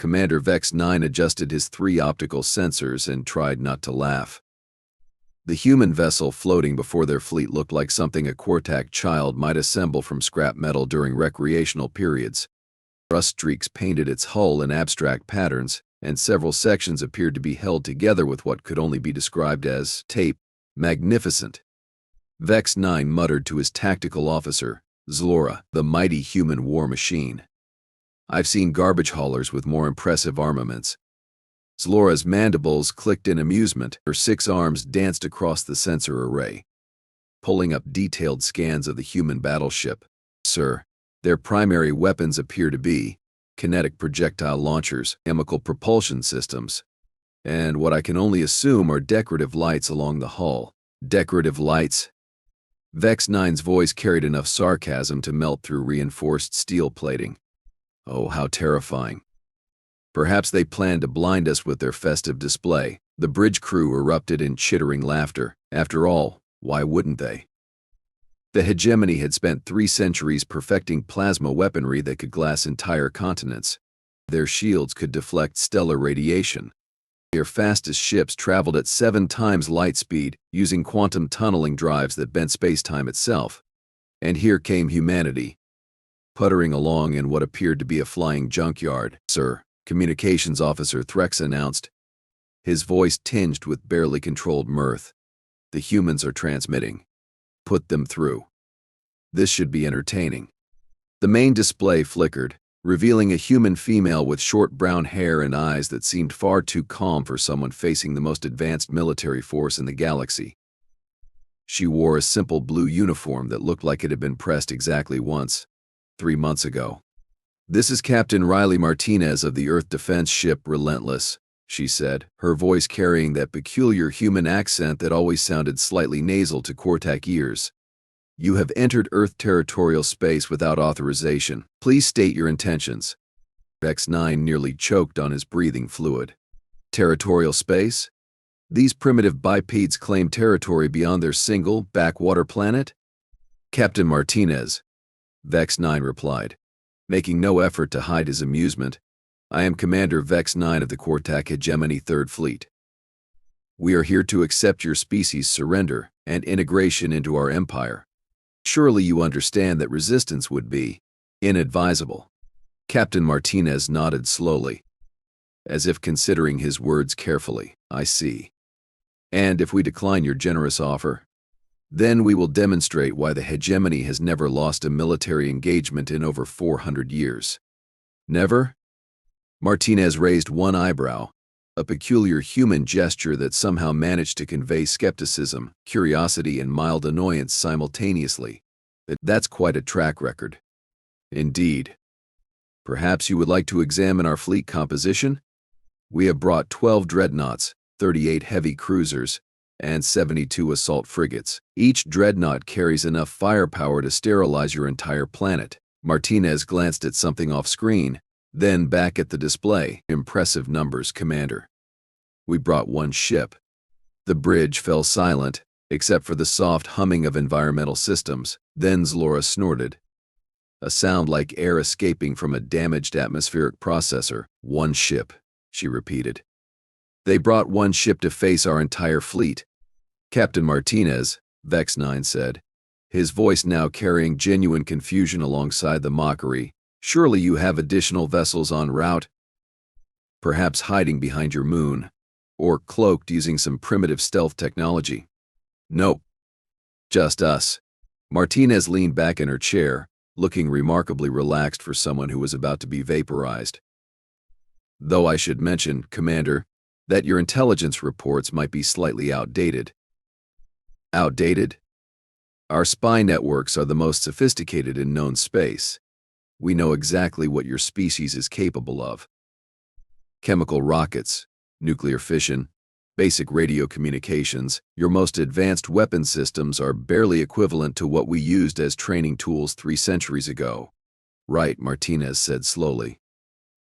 Commander Vex 9 adjusted his 3 optical sensors and tried not to laugh. The human vessel floating before their fleet looked like something a Qorthak child might assemble from scrap metal during recreational periods. Rust streaks painted its hull in abstract patterns, and several sections appeared to be held together with what could only be described as tape. Magnificent. Vex 9 muttered to his tactical officer, Zlora, the mighty human war machine. I've seen garbage haulers with more impressive armaments. Zlora's mandibles clicked in amusement. Her 6 arms danced across the sensor array, pulling up detailed scans of the human battleship. Sir, their primary weapons appear to be kinetic projectile launchers, chemical propulsion systems, and what I can only assume are decorative lights along the hull. Decorative lights? Vex 9's voice carried enough sarcasm to melt through reinforced steel plating. Oh, how terrifying. Perhaps they planned to blind us with their festive display. The bridge crew erupted in chittering laughter. After all, why wouldn't they? The hegemony had spent 3 centuries perfecting plasma weaponry that could glass entire continents. Their shields could deflect stellar radiation. Their fastest ships traveled at 7 times light speed, using quantum tunneling drives that bent space-time itself. And here came humanity, puttering along in what appeared to be a flying junkyard. Sir, Communications Officer Threx announced, his voice tinged with barely controlled mirth. The humans are transmitting. Put them through. This should be entertaining. The main display flickered, revealing a human female with short brown hair and eyes that seemed far too calm for someone facing the most advanced military force in the galaxy. She wore a simple blue uniform that looked like it had been pressed exactly once, 3 months ago. This is Captain Riley Martinez of the Earth defense ship Relentless, she said, her voice carrying that peculiar human accent that always sounded slightly nasal to Qorthak ears. You have entered Earth territorial space without authorization. Please state your intentions. Vex 9 nearly choked on his breathing fluid. Territorial space? These primitive bipeds claim territory beyond their single, backwater planet? Captain Martinez, Vex 9 replied, making no effort to hide his amusement. I am Commander Vex 9 of the Qorthak Hegemony 3rd Fleet. We are here to accept your species' surrender and integration into our empire. Surely you understand that resistance would be inadvisable. Captain Martinez nodded slowly, as if considering his words carefully. I see. And if we decline your generous offer, then we will demonstrate why the hegemony has never lost a military engagement in over 400 years. Never? Martinez raised one eyebrow, a peculiar human gesture that somehow managed to convey skepticism, curiosity, and mild annoyance simultaneously. That's quite a track record. Indeed. Perhaps you would like to examine our fleet composition? We have brought 12 dreadnoughts, 38 heavy cruisers, and 72 assault frigates. Each dreadnought carries enough firepower to sterilize your entire planet. Martinez glanced at something off-screen, then back at the display. Impressive numbers, Commander. We brought 1 ship. The bridge fell silent, except for the soft humming of environmental systems. Then Zlora snorted, a sound like air escaping from a damaged atmospheric processor. 1 ship, she repeated. They brought 1 ship to face our entire fleet. Captain Martinez, Vex 9 said, his voice now carrying genuine confusion alongside the mockery. Surely you have additional vessels en route? Perhaps hiding behind your moon, or cloaked using some primitive stealth technology. Nope. Just us. Martinez leaned back in her chair, looking remarkably relaxed for someone who was about to be vaporized. Though I should mention, Commander, that your intelligence reports might be slightly outdated. Outdated? Our spy networks are the most sophisticated in known space. We know exactly what your species is capable of. Chemical rockets, nuclear fission, basic radio communications, your most advanced weapon systems are barely equivalent to what we used as training tools 3 centuries ago. Right, Martinez said slowly.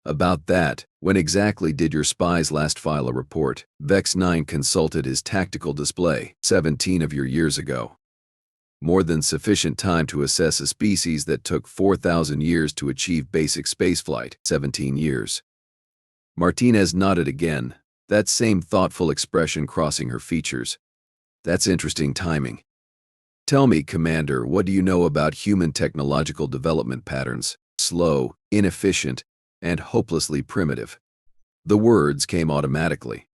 About that, when exactly did your spies last file a report? Vex 9 consulted his tactical display. 17 of your years ago. More than sufficient time to assess a species that took 4,000 years to achieve basic spaceflight. 17 years. Martinez nodded again, that same thoughtful expression crossing her features. That's interesting timing. Tell me, Commander, what do you know about human technological development patterns? Slow, inefficient, and hopelessly primitive. The words came automatically.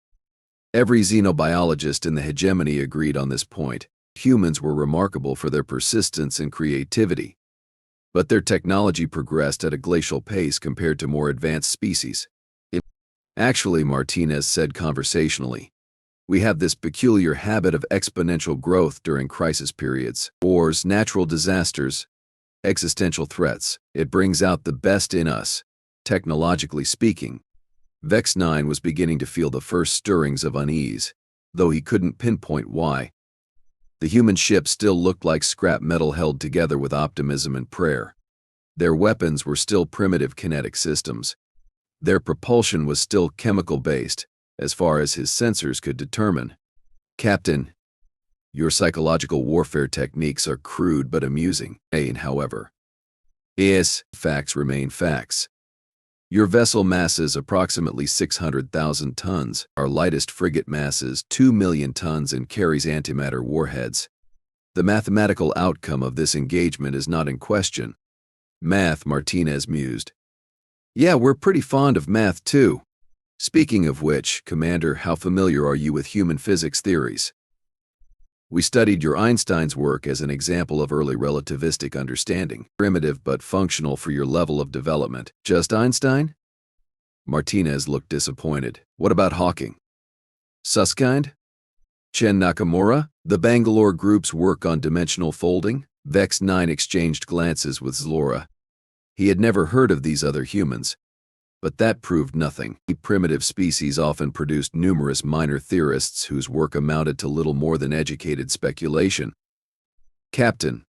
Every xenobiologist in the hegemony agreed on this point. Humans were remarkable for their persistence and creativity, but their technology progressed at a glacial pace compared to more advanced species. Actually, Martinez said conversationally, we have this peculiar habit of exponential growth during crisis periods, wars, natural disasters, existential threats. It brings out the best in us, technologically speaking. Vex 9 was beginning to feel the first stirrings of unease, though he couldn't pinpoint why. The human ship still looked like scrap metal held together with optimism and prayer. Their weapons were still primitive kinetic systems. Their propulsion was still chemical-based, as far as his sensors could determine. Captain, your psychological warfare techniques are crude but amusing. However, yes, facts remain facts. Your vessel masses approximately 600,000 tons. Our lightest frigate masses 2 million tons and carries antimatter warheads. The mathematical outcome of this engagement is not in question. Math, Martinez mused. Yeah, we're pretty fond of math too. Speaking of which, Commander, how familiar are you with human physics theories? We studied your Einstein's work as an example of early relativistic understanding. Primitive but functional for your level of development. Just Einstein? Martinez looked disappointed. What about Hawking? Susskind? Chen Nakamura? The Bangalore Group's work on dimensional folding? Vex 9 exchanged glances with Zlora. He had never heard of these other humans, but that proved nothing. Primitive species often produced numerous minor theorists whose work amounted to little more than educated speculation. Captain,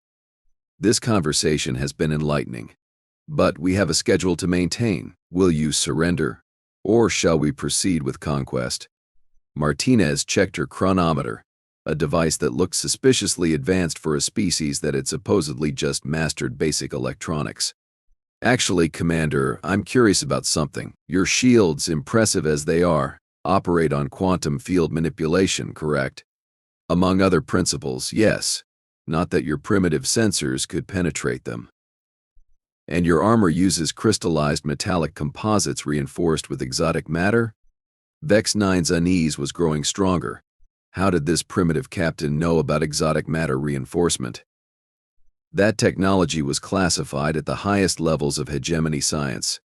this conversation has been enlightening, but we have a schedule to maintain. Will you surrender, or shall we proceed with conquest? Martinez checked her chronometer, a device that looked suspiciously advanced for a species that had supposedly just mastered basic electronics. Actually, Commander, I'm curious about something. Your shields, impressive as they are, operate on quantum field manipulation, correct? Among other principles, yes. Not that your primitive sensors could penetrate them. And your armor uses crystallized metallic composites reinforced with exotic matter? Vex 9's unease was growing stronger. How did this primitive captain know about exotic matter reinforcement? That technology was classified at the highest levels of hegemony science.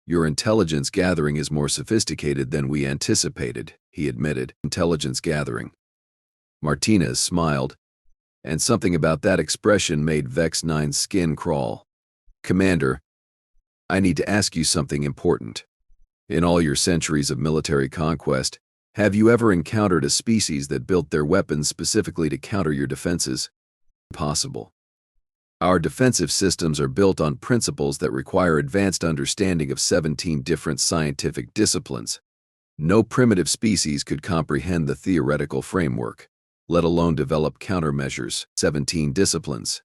Your intelligence gathering is more sophisticated than we anticipated, he admitted. Intelligence gathering. Martinez smiled, and something about that expression made Vex 9's skin crawl. Commander, I need to ask you something important. In all your centuries of military conquest, have you ever encountered a species that built their weapons specifically to counter your defenses? Impossible. Our defensive systems are built on principles that require advanced understanding of 17 different scientific disciplines. No primitive species could comprehend the theoretical framework, let alone develop countermeasures. 17 disciplines.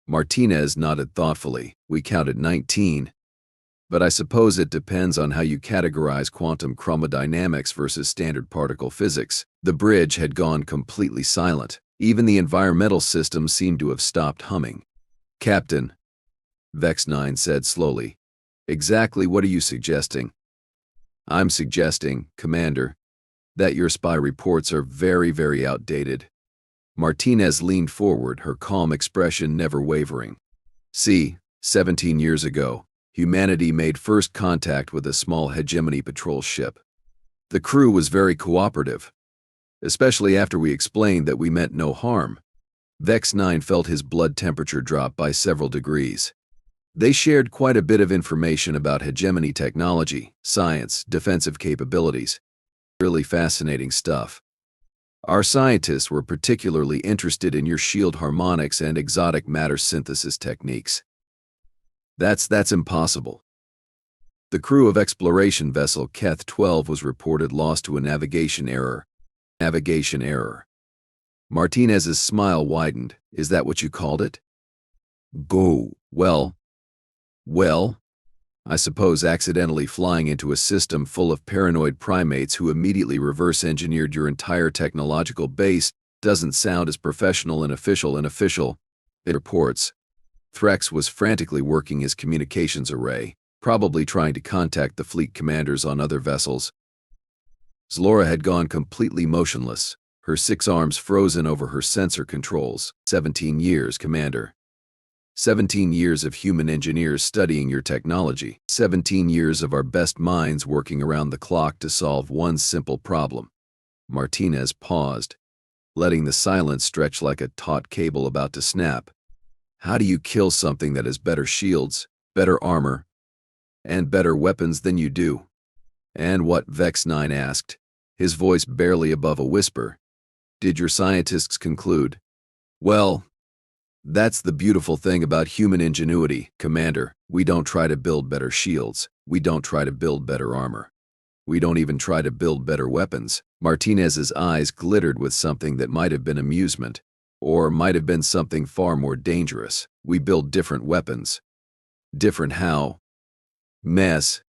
Martinez nodded thoughtfully. We counted 19. But I suppose it depends on how you categorize quantum chromodynamics versus standard particle physics. The bridge had gone completely silent. Even the environmental system seemed to have stopped humming. Captain, Vex 9 said slowly, exactly what are you suggesting? I'm suggesting, Commander, that your spy reports are very, very outdated. Martinez leaned forward, her calm expression never wavering. See, 17 years ago, humanity made first contact with a small hegemony patrol ship. The crew was very cooperative, especially after we explained that we meant no harm. Vex 9 felt his blood temperature drop by several degrees. They shared quite a bit of information about hegemony technology, science, defensive capabilities. Really fascinating stuff. Our scientists were particularly interested in your shield harmonics and exotic matter synthesis techniques. That's impossible. The crew of exploration vessel Keth 12 was reported lost to a navigation error. Navigation error. Martinez's smile widened. Is that what you called it? Go. Well, I suppose accidentally flying into a system full of paranoid primates who immediately reverse-engineered your entire technological base doesn't sound as professional and official. It reports. Threx was frantically working his communications array, probably trying to contact the fleet commanders on other vessels. Zlora had gone completely motionless, her 6 arms frozen over her sensor controls. 17 years, Commander. 17 years of human engineers studying your technology. 17 years of our best minds working around the clock to solve one simple problem. Martinez paused, letting the silence stretch like a taut cable about to snap. How do you kill something that has better shields, better armor, and better weapons than you do? And what? Vex 9 asked, his voice barely above a whisper. Did your scientists conclude? Well, that's the beautiful thing about human ingenuity, Commander. We don't try to build better shields. We don't try to build better armor. We don't even try to build better weapons. Martinez's eyes glittered with something that might have been amusement, or might have been something far more dangerous. We build different weapons. Different how? Mess.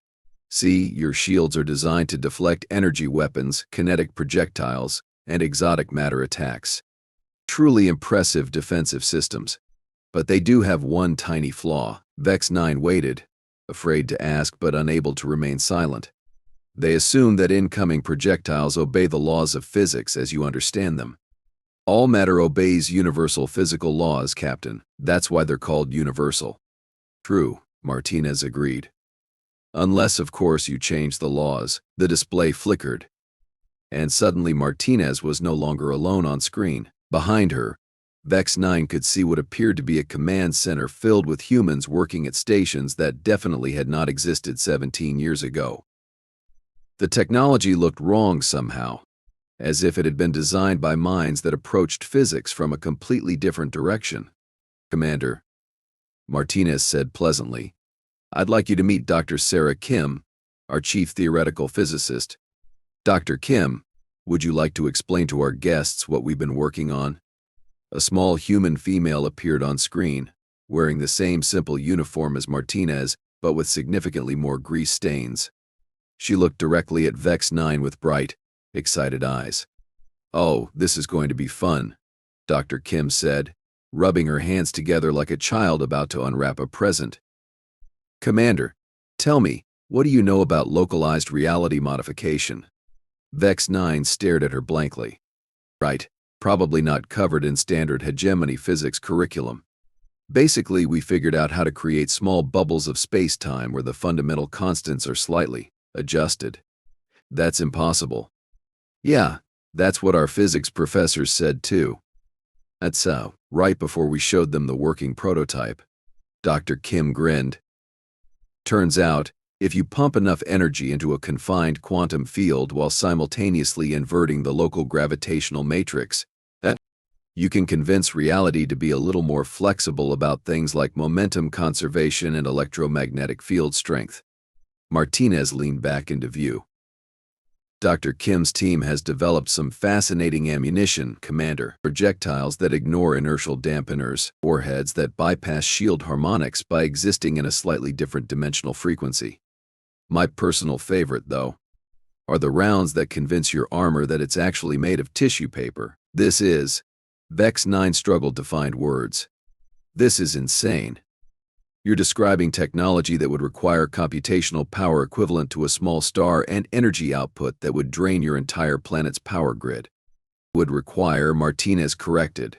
See, your shields are designed to deflect energy weapons, kinetic projectiles, and exotic matter attacks. Truly impressive defensive systems. But they do have one tiny flaw. Vex 9 waited, afraid to ask but unable to remain silent. They assume that incoming projectiles obey the laws of physics as you understand them. All matter obeys universal physical laws, Captain. That's why they're called universal. True, Martinez agreed. Unless, of course, you change the laws. The display flickered. And suddenly Martinez was no longer alone on screen. Behind her, Vex 9 could see what appeared to be a command center filled with humans working at stations that definitely had not existed 17 years ago. The technology looked wrong somehow, as if it had been designed by minds that approached physics from a completely different direction. Commander, Martinez said pleasantly, I'd like you to meet Dr. Sarah Kim, our chief theoretical physicist. Dr. Kim, would you like to explain to our guests what we've been working on? A small human female appeared on screen, wearing the same simple uniform as Martinez, but with significantly more grease stains. She looked directly at Vex 9 with bright, excited eyes. Oh, this is going to be fun, Dr. Kim said, rubbing her hands together like a child about to unwrap a present. Commander, tell me, what do you know about localized reality modification? Vex 9 stared at her blankly. Right, probably not covered in standard hegemony physics curriculum. Basically, we figured out how to create small bubbles of space-time where the fundamental constants are slightly adjusted. That's impossible. Yeah, that's what our physics professors said too. That's so, right before we showed them the working prototype. Dr. Kim grinned. Turns out, if you pump enough energy into a confined quantum field while simultaneously inverting the local gravitational matrix, you can convince reality to be a little more flexible about things like momentum conservation and electromagnetic field strength. Martinez leaned back into view. Dr. Kim's team has developed some fascinating ammunition, Commander. Projectiles that ignore inertial dampeners, warheads that bypass shield harmonics by existing in a slightly different dimensional frequency. My personal favorite, though, are the rounds that convince your armor that it's actually made of tissue paper. This is... Vex 9 struggled to find words. This is insane. You're describing technology that would require computational power equivalent to a small star and energy output that would drain your entire planet's power grid. Would require, Martinez corrected.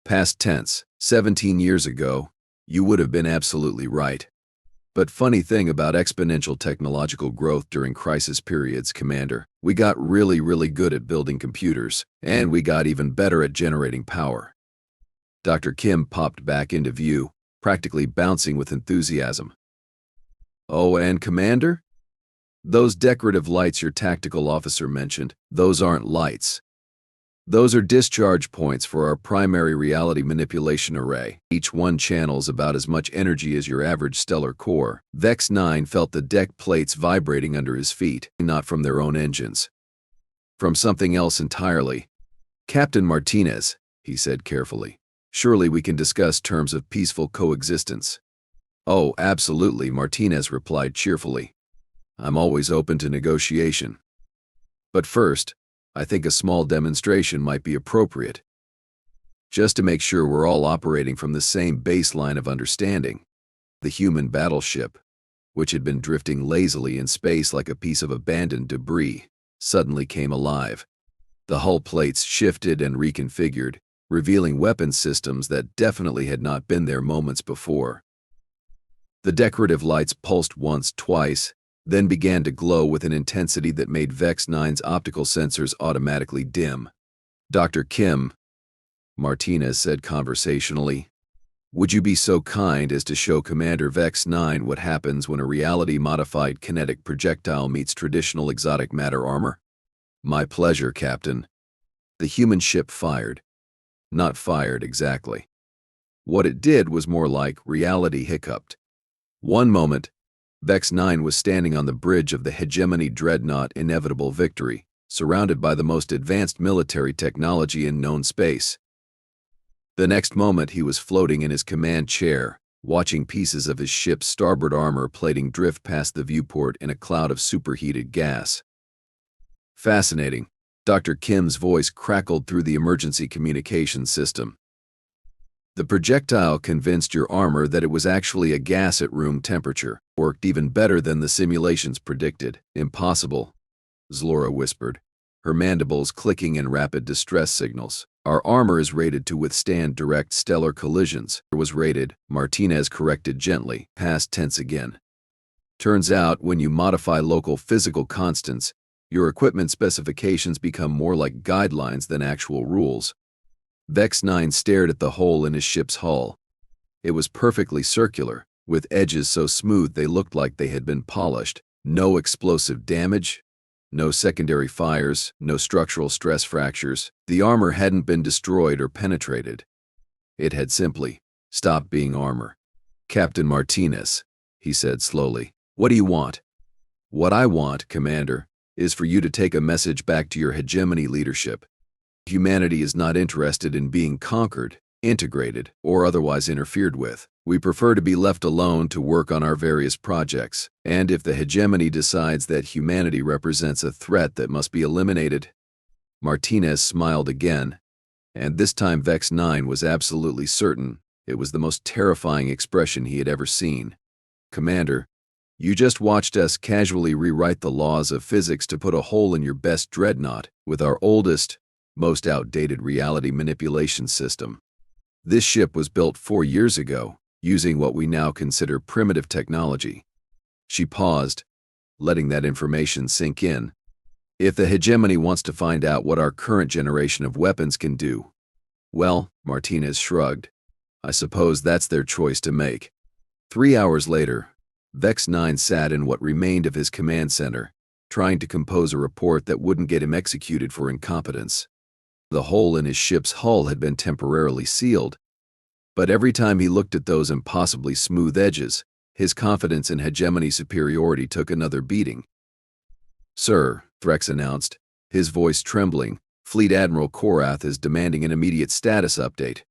Past tense, 17 years ago, you would have been absolutely right. But funny thing about exponential technological growth during crisis periods, Commander, we got really good at building computers, and we got even better at generating power. Dr. Kim popped back into view, practically bouncing with enthusiasm. Oh, and Commander? Those decorative lights your tactical officer mentioned, those aren't lights. Those are discharge points for our primary reality manipulation array. Each one channels about as much energy as your average stellar core. Vex 9 felt the deck plates vibrating under his feet, not from their own engines. From something else entirely. Captain Martinez, he said carefully, surely we can discuss terms of peaceful coexistence. "Oh, absolutely," Martinez replied cheerfully. "I'm always open to negotiation. But first, I think a small demonstration might be appropriate, just to make sure we're all operating from the same baseline of understanding." The human battleship, which had been drifting lazily in space like a piece of abandoned debris, suddenly came alive. The hull plates shifted and reconfigured, revealing weapon systems that definitely had not been there moments before. The decorative lights pulsed once, twice, then began to glow with an intensity that made Vex 9's optical sensors automatically dim. "Dr. Kim," Martinez said conversationally, "would you be so kind as to show Commander Vex 9 what happens when a reality-modified kinetic projectile meets traditional exotic matter armor?" "My pleasure, Captain." The human ship fired. Not fired exactly. What it did was more like reality hiccuped. One moment, Vex 9 was standing on the bridge of the hegemony dreadnought Inevitable Victory, surrounded by the most advanced military technology in known space. The next moment he was floating in his command chair, watching pieces of his ship's starboard armor plating drift past the viewport in a cloud of superheated gas. "Fascinating." Dr. Kim's voice crackled through the emergency communications system. "The projectile convinced your armor that it was actually a gas at room temperature. Worked even better than the simulations predicted." "Impossible," Zlora whispered, her mandibles clicking in rapid distress signals. "Our armor is rated to withstand direct stellar collisions." "It was rated," Martinez corrected gently, past tense again. "Turns out when you modify local physical constants, your equipment specifications become more like guidelines than actual rules." Vex 9 stared at the hole in his ship's hull. It was perfectly circular, with edges so smooth they looked like they had been polished. No explosive damage, no secondary fires, no structural stress fractures. The armor hadn't been destroyed or penetrated. It had simply stopped being armor. "Captain Martinez," he said slowly, "what do you want?" "What I want, Commander, is for you to take a message back to your hegemony leadership. Humanity is not interested in being conquered, integrated, or otherwise interfered with. We prefer to be left alone to work on our various projects, and if the hegemony decides that humanity represents a threat that must be eliminated." Martinez smiled again, and this time Vex 9 was absolutely certain it was the most terrifying expression he had ever seen. "Commander, you just watched us casually rewrite the laws of physics to put a hole in your best dreadnought with our oldest, most outdated reality manipulation system. This ship was built 4 years ago, using what we now consider primitive technology." She paused, letting that information sink in. "If the hegemony wants to find out what our current generation of weapons can do, well," Martinez shrugged, "I suppose that's their choice to make." 3 hours later, Vex 9 sat in what remained of his command center, trying to compose a report that wouldn't get him executed for incompetence. The hole in his ship's hull had been temporarily sealed, but every time he looked at those impossibly smooth edges, his confidence in hegemony superiority took another beating. "Sir," Threx announced, his voice trembling, "Fleet Admiral Qorthak is demanding an immediate status update."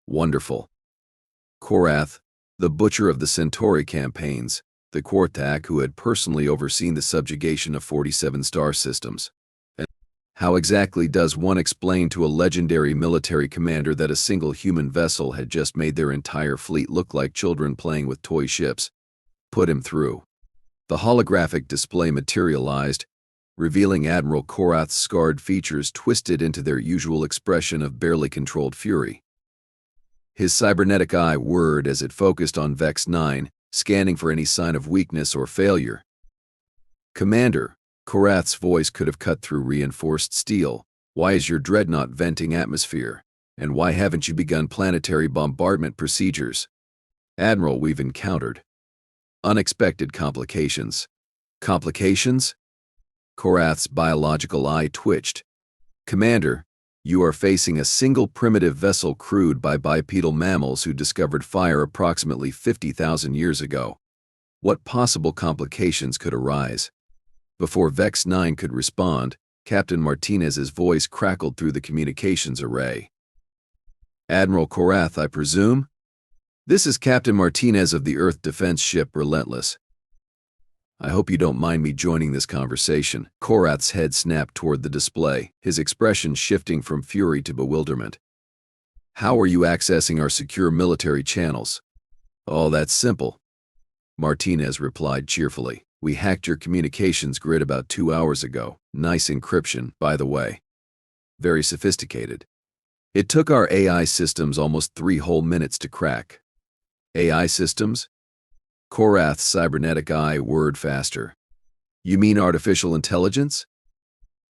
"Wonderful." Qorthak, the butcher of the Centauri campaigns, the Qorthak who had personally overseen the subjugation of 47 star systems. How exactly does one explain to a legendary military commander that a single human vessel had just made their entire fleet look like children playing with toy ships? "Put him through." The holographic display materialized, revealing Admiral Qorthak's scarred features twisted into their usual expression of barely controlled fury. His cybernetic eye whirred as it focused on Vex 9, scanning for any sign of weakness or failure. "Commander," Qorthak's voice could have cut through reinforced steel, "why is your dreadnought venting atmosphere? And why haven't you begun planetary bombardment procedures?" "Admiral, we've encountered unexpected complications." "Complications?" Qorthak's biological eye twitched. "Commander, you are facing a single primitive vessel crewed by bipedal mammals who discovered fire approximately 50,000 years ago. What possible complications could arise?" Before Vex 9 could respond, Captain Martinez's voice crackled through the communications array. "Admiral Qorthak, I presume?" This is Captain Martinez of the Earth defense ship Relentless. I hope you don't mind me joining this conversation. Qorthak's head snapped toward the display, his expression shifting from fury to bewilderment. How are you accessing our secure military channels? Oh, that's simple. Martinez replied cheerfully. We hacked your communications grid about 2 hours ago. Nice encryption, by the way. Very sophisticated. It took our AI systems almost 3 whole minutes to crack. AI systems? Qorthak's cybernetic eye whirred faster. You mean artificial intelligence?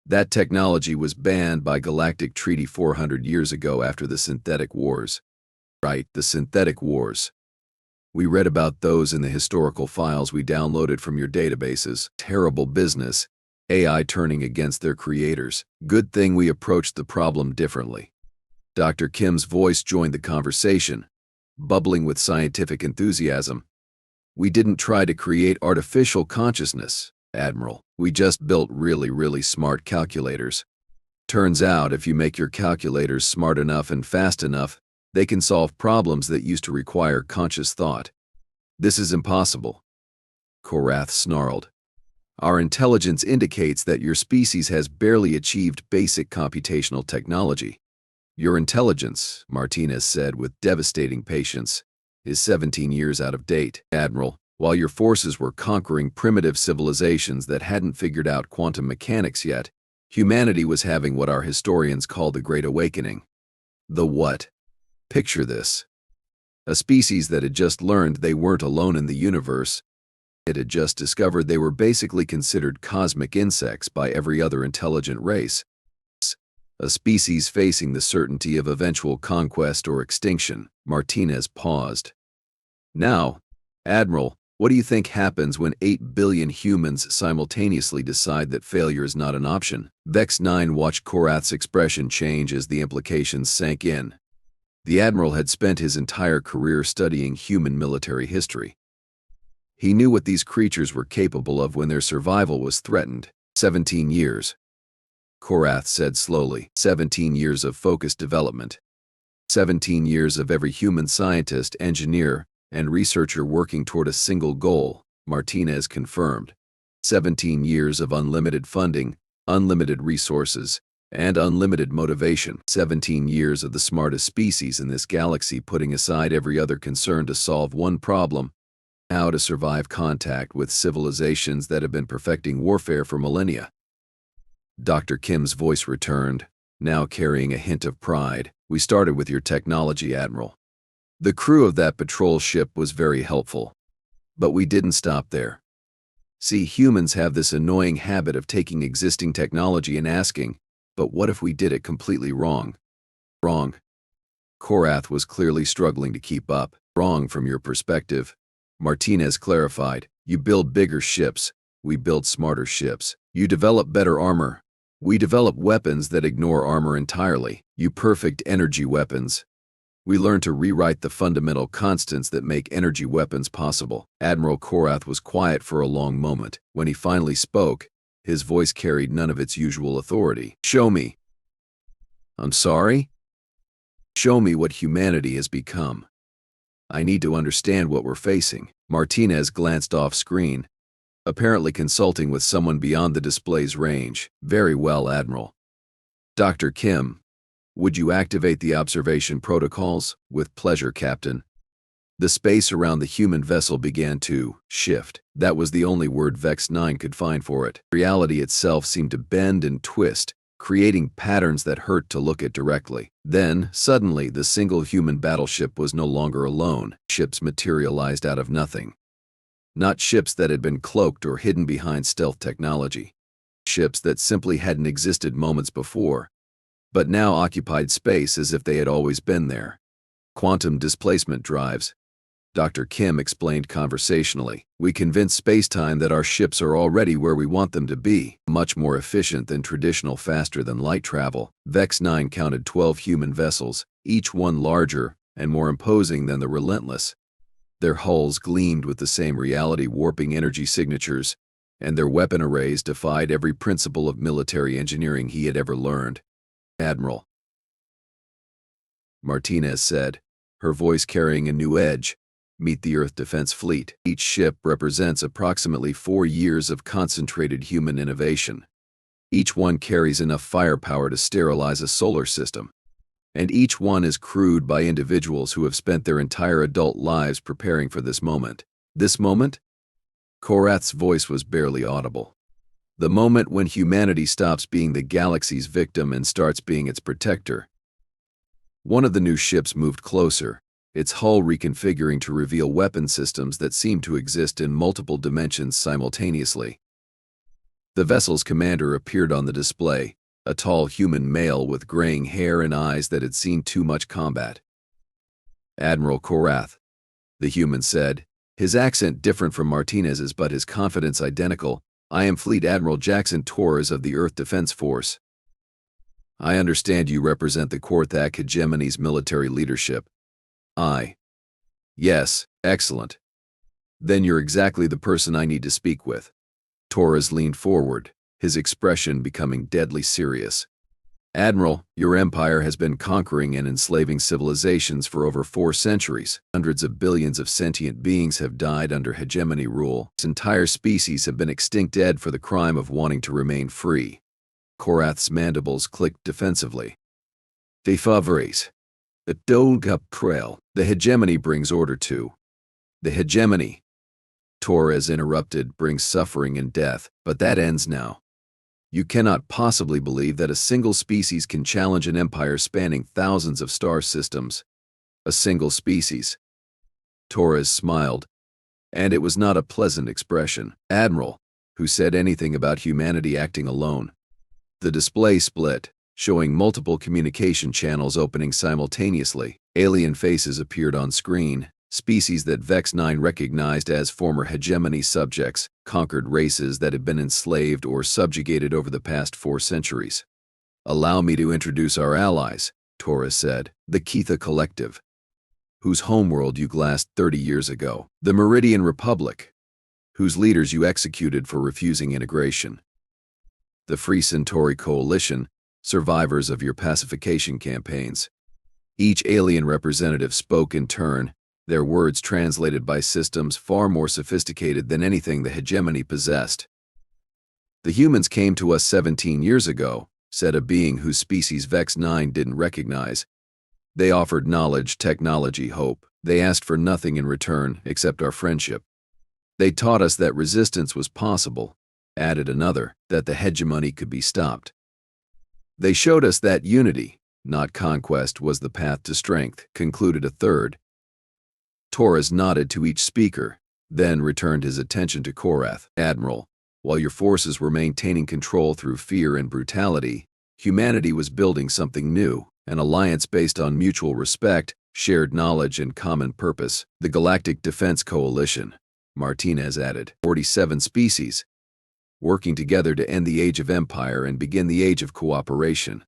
That technology was banned by Galactic Treaty 400 years ago after the Synthetic Wars. Right, the Synthetic Wars. We read about those in the historical files we downloaded from your databases. Terrible business. AI turning against their creators. Good thing we approached the problem differently. Dr. Kim's voice joined the conversation, bubbling with scientific enthusiasm. We didn't try to create artificial consciousness, Admiral. We just built really smart calculators. Turns out if you make your calculators smart enough and fast enough, they can solve problems that used to require conscious thought. This is impossible. Qorthak snarled. Our intelligence indicates that your species has barely achieved basic computational technology. Your intelligence, Martinez said with devastating patience, is 17 years out of date, Admiral. While your forces were conquering primitive civilizations that hadn't figured out quantum mechanics yet, humanity was having what our historians call the Great Awakening. The what? Picture this. A species that had just learned they weren't alone in the universe. It had just discovered they were basically considered cosmic insects by every other intelligent race. A species facing the certainty of eventual conquest or extinction. Martinez paused. Now, Admiral, what do you think happens when 8 billion humans simultaneously decide that failure is not an option? Vex 9 watched Qorthak's expression change as the implications sank in. The Admiral had spent his entire career studying human military history. He knew what these creatures were capable of when their survival was threatened. 17 years. Qorthak said slowly. 17 years of focused development. 17 years of every human scientist, engineer, and researcher working toward a single goal, Martinez confirmed. 17 years of unlimited funding, unlimited resources, and unlimited motivation. 17 years of the smartest species in this galaxy putting aside every other concern to solve one problem: how to survive contact with civilizations that have been perfecting warfare for millennia. Dr. Kim's voice returned, now carrying a hint of pride. We started with your technology, Admiral. The crew of that patrol ship was very helpful. But we didn't stop there. See, humans have this annoying habit of taking existing technology and asking, but what if we did it completely wrong? Wrong. Qorthak was clearly struggling to keep up. Wrong from your perspective. Martinez clarified. You build bigger ships. We build smarter ships. You develop better armor. We develop weapons that ignore armor entirely. You perfect energy weapons. We learn to rewrite the fundamental constants that make energy weapons possible. Admiral Qorthak was quiet for a long moment. When he finally spoke, his voice carried none of its usual authority. Show me. I'm sorry? Show me what humanity has become. I need to understand what we're facing. Martinez glanced off screen, apparently consulting with someone beyond the display's range. Very well, Admiral. Dr. Kim, would you activate the observation protocols? With pleasure, Captain. The space around the human vessel began to shift. That was the only word Vex 9 could find for it. Reality itself seemed to bend and twist, creating patterns that hurt to look at directly. Then, suddenly, the single human battleship was no longer alone. Ships materialized out of nothing. Not ships that had been cloaked or hidden behind stealth technology. Ships that simply hadn't existed moments before, but now occupied space as if they had always been there. Quantum displacement drives. Dr. Kim explained conversationally. We convinced space-time that our ships are already where we want them to be, much more efficient than traditional faster than light travel. Vex 9 counted 12 human vessels, each one larger and more imposing than the Relentless. Their hulls gleamed with the same reality-warping energy signatures, and their weapon arrays defied every principle of military engineering he had ever learned. Admiral, Martinez said, her voice carrying a new edge. Meet the Earth Defense Fleet. Each ship represents approximately 4 years of concentrated human innovation. Each one carries enough firepower to sterilize a solar system. And each one is crewed by individuals who have spent their entire adult lives preparing for this moment. This moment? Qorthak's voice was barely audible. The moment when humanity stops being the galaxy's victim and starts being its protector. One of the new ships moved closer, its hull reconfiguring to reveal weapon systems that seemed to exist in multiple dimensions simultaneously. The vessel's commander appeared on the display, a tall human male with graying hair and eyes that had seen too much combat. "Admiral Qorthak," the human said, his accent different from Martinez's but his confidence identical. "I am Fleet Admiral Jackson Torres of the Earth Defense Force. I understand you represent the Qorthak hegemony's military leadership." "Yes, excellent. Then you're exactly the person I need to speak with." Torres leaned forward, his expression becoming deadly serious. "Admiral, your empire has been conquering and enslaving civilizations for over 4 centuries. Hundreds of billions of sentient beings have died under hegemony rule. Entire species have been extinct dead for the crime of wanting to remain free." Qorthak's mandibles clicked defensively. "They favorise. The Dog Trail. The hegemony brings order to." "The hegemony," Torres interrupted, "brings suffering and death, but that ends now. You cannot possibly believe that a single species can challenge an empire spanning thousands of star systems. A single species." Torres smiled, and it was not a pleasant expression. "Admiral, who said anything about humanity acting alone?" The display split, showing multiple communication channels opening simultaneously. Alien faces appeared on screen, species that Vex-9 recognized as former hegemony subjects, conquered races that had been enslaved or subjugated over the past 4 centuries. "Allow me to introduce our allies," Torres said. "The Qorthak Collective, whose homeworld you glassed 30 years ago. The Meridian Republic, whose leaders you executed for refusing integration. The Free Centauri Coalition, survivors of your pacification campaigns." Each alien representative spoke in turn, their words translated by systems far more sophisticated than anything the hegemony possessed. "The humans came to us 17 years ago," said a being whose species Vex-9 didn't recognize. "They offered knowledge, technology, hope. They asked for nothing in return except our friendship. They taught us that resistance was possible," added another, "that the hegemony could be stopped. They showed us that unity, not conquest, was the path to strength," concluded a third. Torres nodded to each speaker, then returned his attention to Qorthak. "Admiral, while your forces were maintaining control through fear and brutality, humanity was building something new, an alliance based on mutual respect, shared knowledge, and common purpose. The Galactic Defense Coalition," Martinez added. 47 species, working together to end the age of empire and begin the age of cooperation.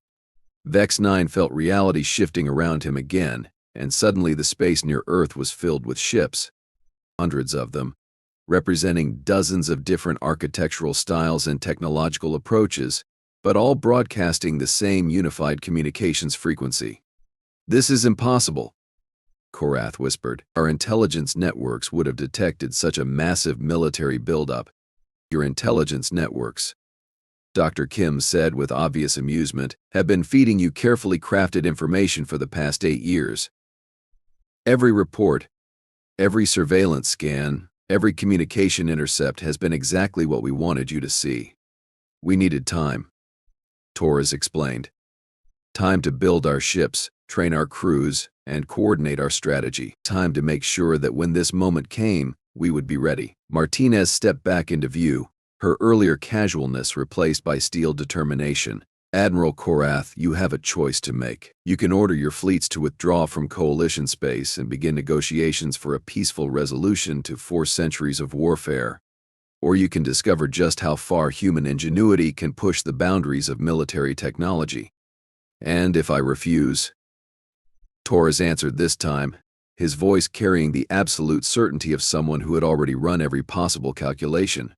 Vex-9 felt reality shifting around him again, and suddenly the space near Earth was filled with ships. Hundreds of them, representing dozens of different architectural styles and technological approaches, but all broadcasting the same unified communications frequency. "This is impossible," Qorthak whispered. "Our intelligence networks would have detected such a massive military buildup." "Your intelligence networks," Dr. Kim said with obvious amusement, "have been feeding you carefully crafted information for the past 8 years. Every report, every surveillance scan, every communication intercept has been exactly what we wanted you to see. We needed time," Torres explained. "Time to build our ships, train our crews, and coordinate our strategy. Time to make sure that when this moment came, we would be ready." Martinez stepped back into view, her earlier casualness replaced by steel determination. "Admiral Qorthak, you have a choice to make. You can order your fleets to withdraw from coalition space and begin negotiations for a peaceful resolution to 4 centuries of warfare. Or you can discover just how far human ingenuity can push the boundaries of military technology." "And if I refuse?" Torres answered this time, his voice carrying the absolute certainty of someone who had already run every possible calculation.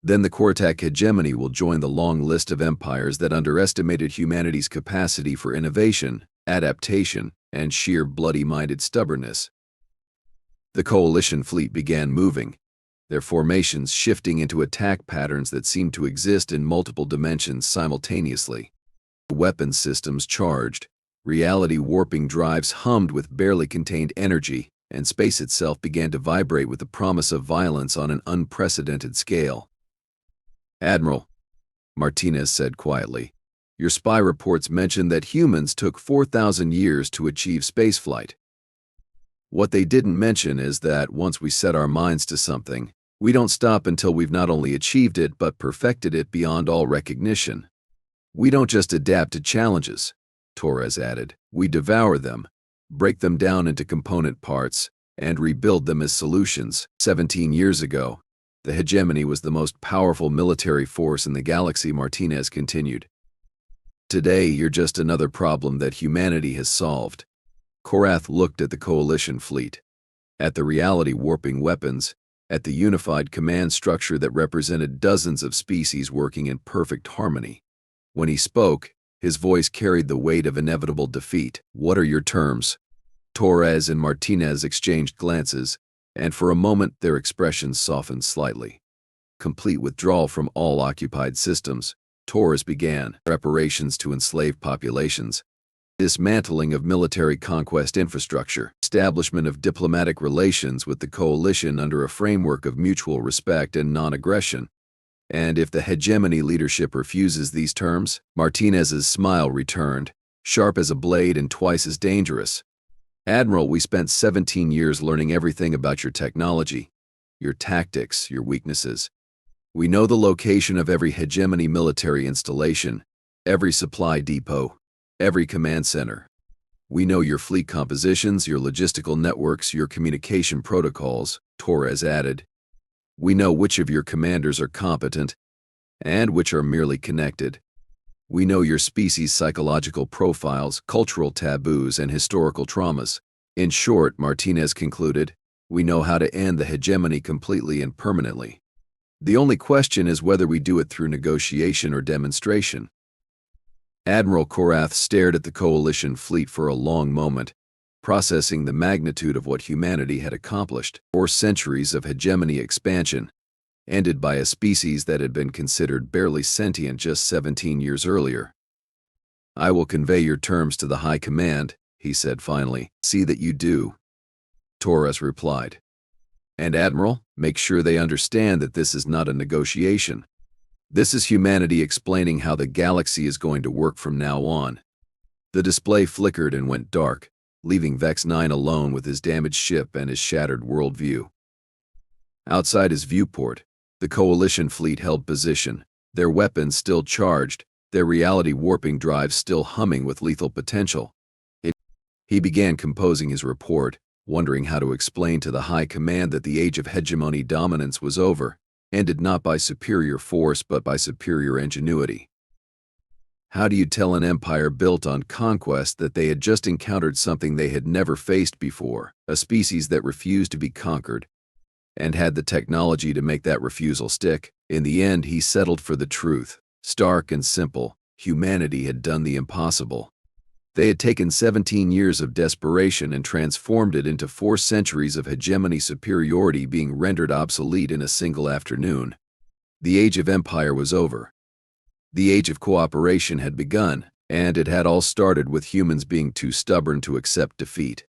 "Then the Qorthak hegemony will join the long list of empires that underestimated humanity's capacity for innovation, adaptation, and sheer bloody-minded stubbornness. The coalition fleet began moving, their formations shifting into attack patterns that seemed to exist in multiple dimensions simultaneously. The weapons systems charged, reality warping drives hummed with barely contained energy, and space itself began to vibrate with the promise of violence on an unprecedented scale. "Admiral," Martinez said quietly, "your spy reports mention that humans took 4,000 years to achieve spaceflight. What they didn't mention is that once we set our minds to something, we don't stop until we've not only achieved it but perfected it beyond all recognition. We don't just adapt to challenges," Torres added. "We devour them, break them down into component parts, and rebuild them as solutions." 17 years ago, the hegemony was the most powerful military force in the galaxy, Martinez continued. "Today, you're just another problem that humanity has solved." Qorthak looked at the coalition fleet, at the reality-warping weapons, at the unified command structure that represented dozens of species working in perfect harmony. When he spoke, his voice carried the weight of inevitable defeat. "What are your terms?" Torres and Martinez exchanged glances, and for a moment their expressions softened slightly. "Complete withdrawal from all occupied systems," Torres began. "Reparations to enslaved populations, dismantling of military conquest infrastructure, establishment of diplomatic relations with the coalition under a framework of mutual respect and non-aggression. And if the hegemony leadership refuses these terms?" Martinez's smile returned, sharp as a blade and twice as dangerous. "Admiral, we spent 17 years learning everything about your technology, your tactics, your weaknesses. We know the location of every hegemony military installation, every supply depot, every command center. We know your fleet compositions, your logistical networks, your communication protocols," Torres added. "We know which of your commanders are competent and which are merely connected. We know your species' psychological profiles, cultural taboos, and historical traumas. In short," Martinez concluded, "we know how to end the hegemony completely and permanently. The only question is whether we do it through negotiation or demonstration." Admiral Qorthak stared at the coalition fleet for a long moment, processing the magnitude of what humanity had accomplished. 4 centuries of hegemony expansion, ended by a species that had been considered barely sentient just 17 years earlier. "I will convey your terms to the High Command," he said finally. "See that you do," Torres replied. "And Admiral, make sure they understand that this is not a negotiation. This is humanity explaining how the galaxy is going to work from now on." The display flickered and went dark, leaving Vex 9 alone with his damaged ship and his shattered worldview. Outside his viewport, the coalition fleet held position, their weapons still charged, their reality-warping drives still humming with lethal potential. He began composing his report, wondering how to explain to the High Command that the age of hegemony dominance was over, ended not by superior force but by superior ingenuity. How do you tell an empire built on conquest that they had just encountered something they had never faced before, a species that refused to be conquered, and had the technology to make that refusal stick? In the end, he settled for the truth. Stark and simple, humanity had done the impossible. They had taken 17 years of desperation and transformed it into 4 centuries of hegemony superiority being rendered obsolete in a single afternoon. The age of empire was over. The age of cooperation had begun, and it had all started with humans being too stubborn to accept defeat.